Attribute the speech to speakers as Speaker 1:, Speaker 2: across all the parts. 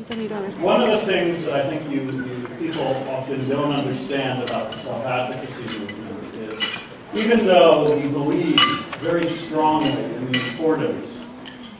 Speaker 1: One of the things that I think you people often don't understand about the self-advocacy movement is, even though we believe very strongly in the importance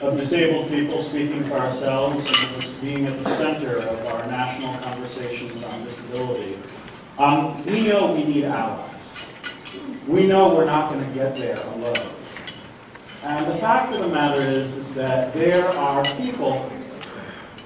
Speaker 1: of disabled people speaking for ourselves and being at the center of our national conversations on disability, we know we need allies. We know we're not going to get there alone. And the fact of the matter is that there are people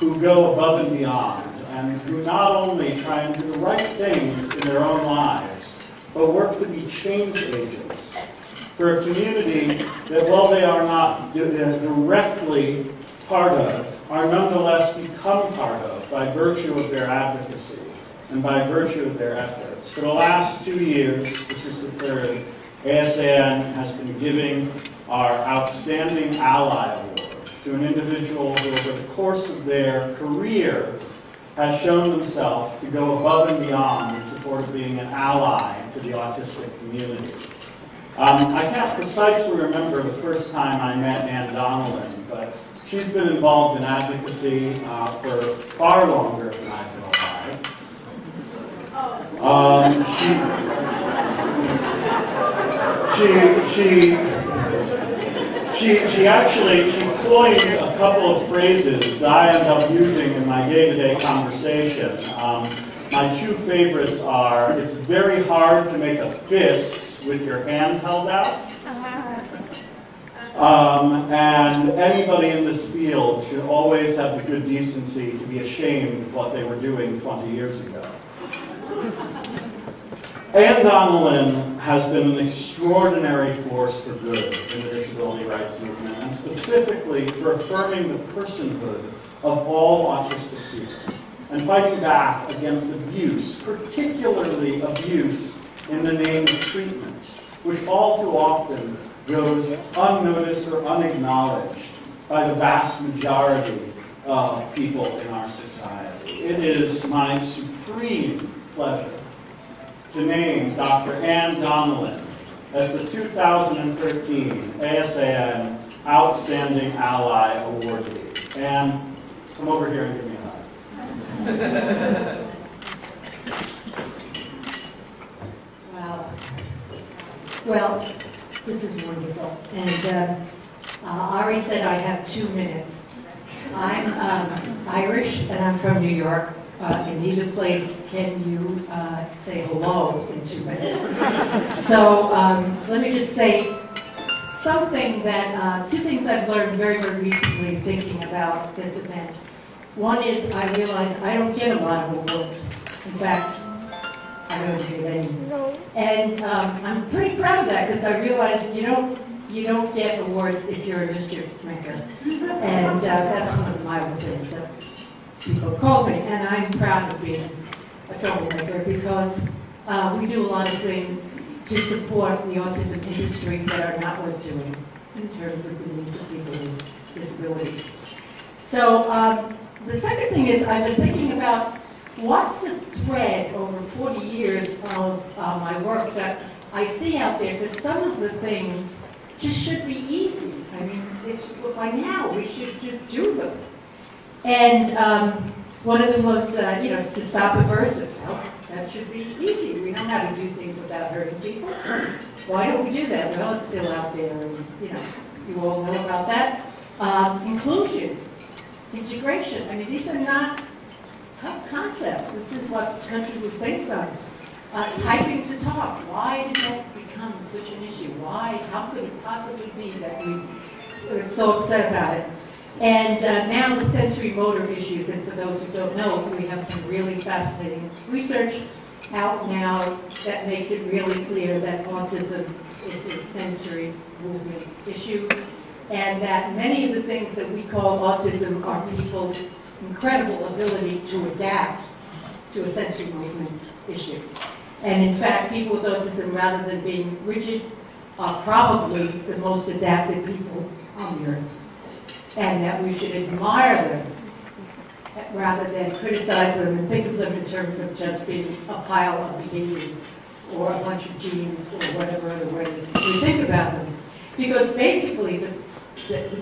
Speaker 1: who go above and beyond and who not only try and do the right things in their own lives, but work to be change agents for a community that, while they are not directly part of, are nonetheless become part of by virtue of their advocacy and by virtue of their efforts. For the last 2 years, this is the third, ASAN has been giving our Outstanding Ally Award to an individual who, over the course of their career, has shown themselves to go above and beyond in support of being an ally to the autistic community. I can't precisely remember the first time I met Donnellan, but she's been involved in advocacy for far longer than I've been alive. She actually coined a couple of phrases that I end up using in my day-to-day conversation. My two favorites are, it's very hard to make a fist with your hand held out. And anybody in this field should always have the good decency to be ashamed of what they were doing 20 years ago. Donnellan has been an extraordinary force for good in the disability rights movement, and specifically for affirming the personhood of all autistic people and fighting back against abuse, particularly abuse in the name of treatment, which all too often goes unnoticed or unacknowledged by the vast majority of people in our society. It is my supreme pleasure to name Dr. Ann Donnellan as the 2013 ASAN Outstanding Ally Awardee. Ann, come over here and give me a hug.
Speaker 2: Wow. Well, this is wonderful. And Ari said I have 2 minutes. I'm Irish and I'm from New York. In neither place can you say hello in 2 minutes. So let me just say something that, 2 things I've learned very, very recently thinking about this event. One is I realize I don't get a lot of awards. In fact, I don't get any. And I'm pretty proud of that because I realize you don't get awards if you're a mischief maker. And that's one of the milder things that people call me, and I'm proud of being a troublemaker because we do a lot of things to support the autism industry that are not worth doing in terms of the needs of people with disabilities. So the second thing is I've been thinking about what's the thread over 40 years of my work that I see out there, because some of the things just should be easy. I mean, by now we should just do them. And one of them was, to stop aversives. Well, that should be easy. We know how to do things without hurting people. Why don't we do that? Well, it's still out there, and you all know about that. Inclusion, integration. I mean, these are not tough concepts. This is what this country was based on. Typing to talk. Why did that become such an issue? Why? How could it possibly be that we were so upset about it? And now the sensory motor issues, and for those who don't know, we have some really fascinating research out now that makes it really clear that autism is a sensory movement issue, and that many of the things that we call autism are people's incredible ability to adapt to a sensory movement issue. And in fact, people with autism, rather than being rigid, are probably the most adapted people on the earth. And that we should admire them rather than criticize them and think of them in terms of just being a pile of behaviors or a bunch of genes or whatever other way we think about them. Because basically the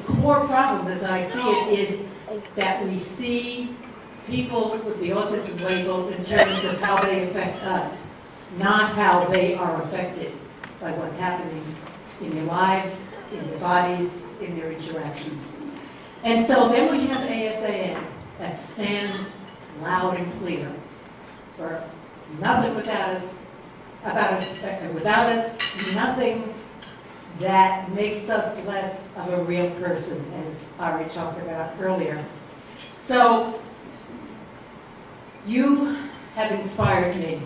Speaker 2: core problem, as I see it, is that we see people with the autism label in terms of how they affect us, not how they are affected by what's happening in their lives, in their bodies, in their interactions. And so then we have ASAN that stands loud and clear for nothing without us, without us, nothing that makes us less of a real person, as Ari talked about earlier. So you have inspired me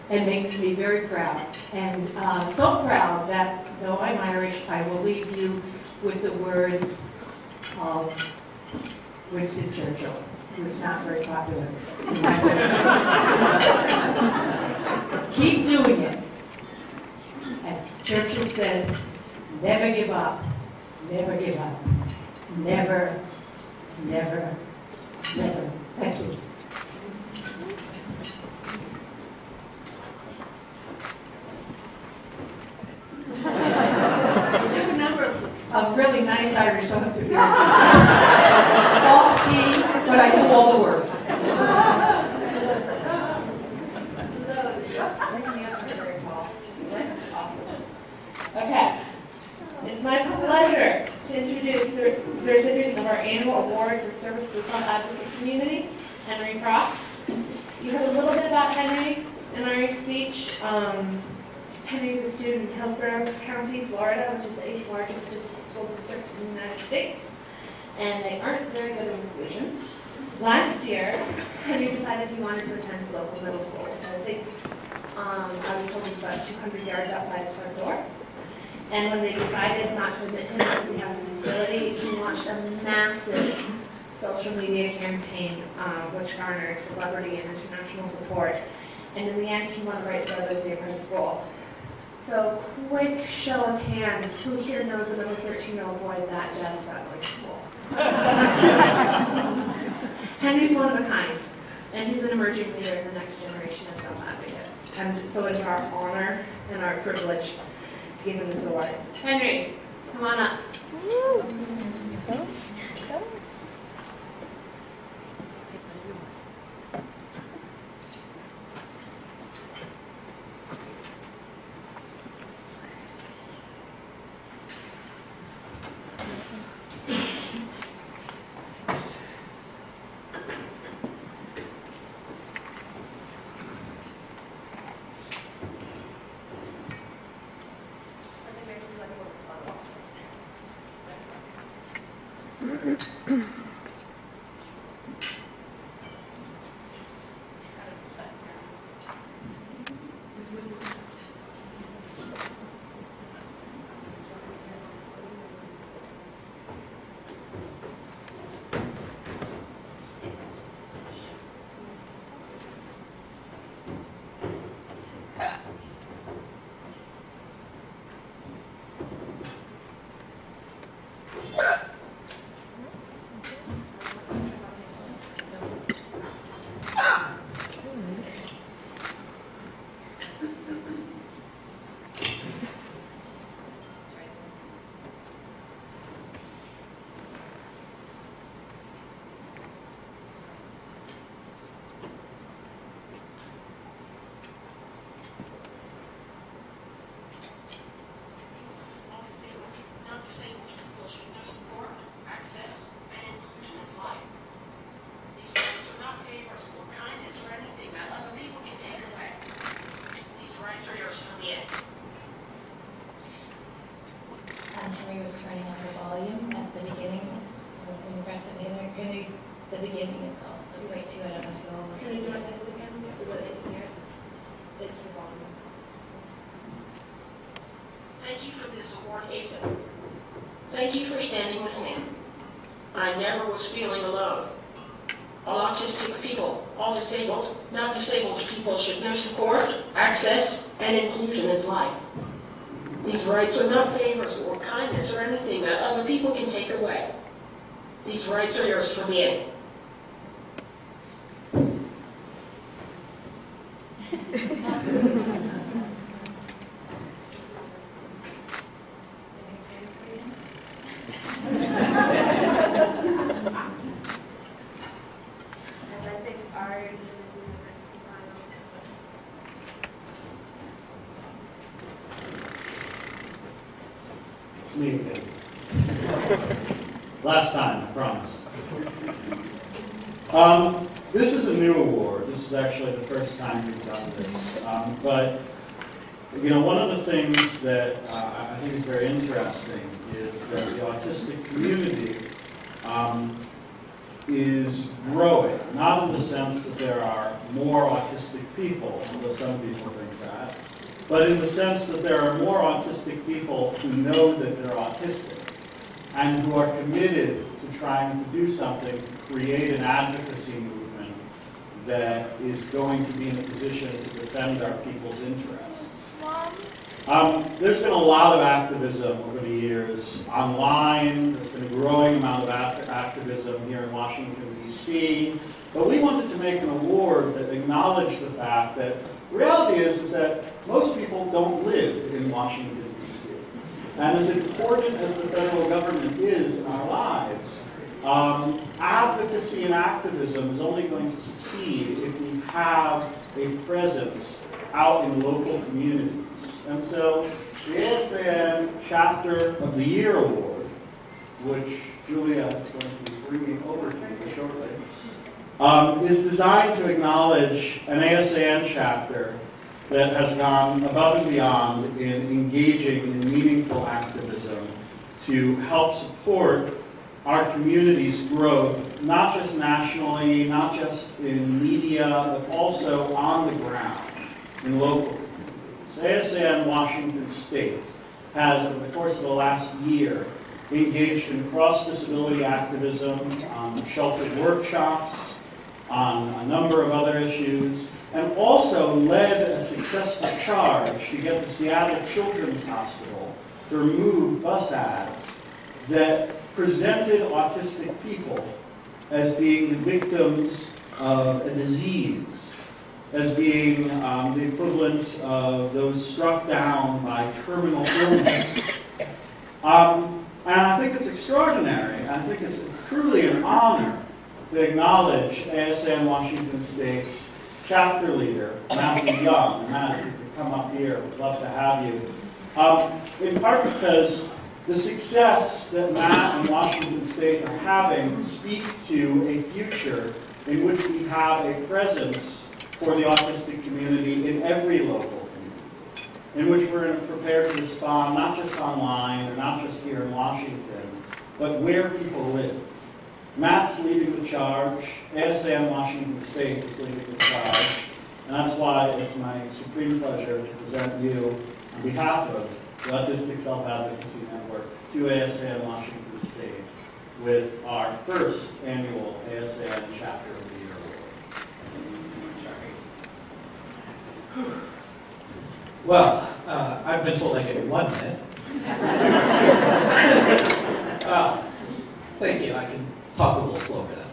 Speaker 2: and makes me very proud. And so proud that though I'm Irish, I will leave you with the words of Winston Churchill, who's not very popular. Keep doing it. As Churchill said, never give up, never give up, never, never, never. Thank you. I do a number of really nice Irish songs if you're interested. Off key, but I do all the work.
Speaker 3: Okay, it's my pleasure to introduce the recipient of our annual award for service to the self-advocate community, Henry Cross. You heard a little bit about Henry in our speech. Henry is a student in Hillsborough County, Florida, which is the 8th largest school district in the United States, and they aren't very good at inclusion. Last year, Henry decided he wanted to attend his local middle school. I think I was told it's about 200 yards outside his front door. And when they decided not to admit him because he has a disability, he launched a massive social media campaign, which garnered celebrity and international support. And in the end, he won the right to go to the private school. So, quick show of hands, who here knows another 13-year-old boy that jazzed about going to school? Henry's one of a kind, and he's an emerging leader in the next generation of self-advocates. And so it's our honor and our privilege to give him this award. Henry, come on up.
Speaker 4: Henry was turning up the volume at the beginning. When you press the beginning is also great too. I don't have to go over.
Speaker 3: Can you do it again so that they can hear it? Thank you, volume.
Speaker 5: Thank you for this award, ASAN. Thank you for standing with me. I never was feeling alone. All autistic people, all disabled, not disabled people should know support, access, and inclusion as life. These rights are not favors or kindness or anything that other people can take away. These rights are yours for me.
Speaker 6: if Ari is in the next final.
Speaker 1: It's me again. Last time, I promise. This is a new award. This is actually the first time we've done this. But you know, one of the things that I think is very interesting is that the autistic community is growing, not in the sense that there are more autistic people, although some people think that, but in the sense that there are more autistic people who know that they're autistic and who are committed to trying to do something to create an advocacy movement that is going to be in a position to defend our people's interests. There's been a lot of activism over the years online. There's been a growing amount of activism here in Washington, D.C. But we wanted to make an award that acknowledged the fact that the reality is that most people don't live in Washington, D.C. And as important as the federal government is in our lives, advocacy and activism is only going to succeed if we have a presence out in local communities. And so the ASAN Chapter of the Year Award, which Julia is going to be bringing over to you shortly, is designed to acknowledge an ASAN chapter that has gone above and beyond in engaging in meaningful activism to help support our community's growth, not just nationally, not just in media, but also on the ground in local communities. ASAN Washington State has, over the course of the last year, engaged in cross-disability activism on sheltered workshops, on a number of other issues, and also led a successful charge to get the Seattle Children's Hospital to remove bus ads that presented autistic people as being the victims of a disease, as being the equivalent of those struck down by terminal illness. And I think it's extraordinary. I think it's truly an honor to acknowledge ASAN Washington State's chapter leader, Matthew Young. Matt, if you could come up here, we'd love to have you. In part because the success that Matt and Washington State are having speak to a future in which we have a presence for the autistic community in every local community, in which we're prepared to respond not just online or not just here in Washington, but where people live. Matt's leading the charge, ASAN Washington State is leading the charge, and that's why it's my supreme pleasure to present you on behalf of the Autistic Self-Advocacy Network to ASAN Washington State with our first annual ASAN Chapter of the Year Award.
Speaker 7: Well, I've been told I get 1 minute. Thank you. I can talk a little slower then.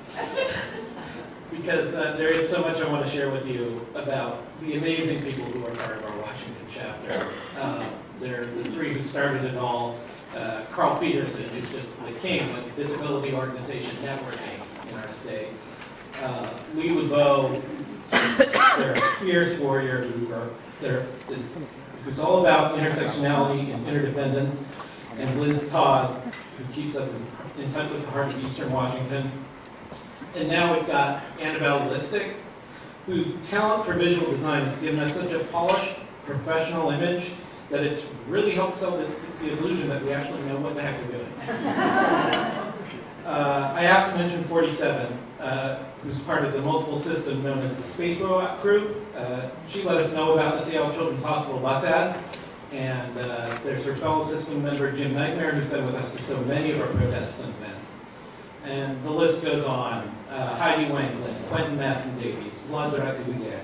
Speaker 7: Because there is so much I want to share with you about the amazing people who are part of our Washington chapter. They're the 3 who started it all. Carl Peterson, who's just the king of disability organization networking in our state. Lee Lebeau, they're a fierce warrior who's all about intersectionality and interdependence. And Liz Todd, who keeps us in touch with the heart of Eastern Washington. And now we've got Annabelle Listick, whose talent for visual design has given us such a polished, professional image that it's really helped sell the illusion that we actually know what the heck we're doing. I have to mention 47, who's part of the multiple system known as the Space Robot Crew. She let us know about the Seattle Children's Hospital bus ads. And there's her fellow system member, Jim Nightmare, who's been with us for so many of our protests and events. And the list goes on. Heidi Wanglin, Quentin Maston-Davies, Vlad Drakavia,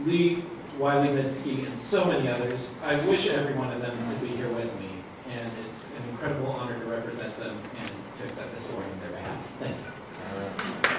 Speaker 7: Lee Wiley-Minsky, and so many others. I wish every one of them could be here with me. And it's an incredible honor to represent them and to accept this award on their behalf. Thank you.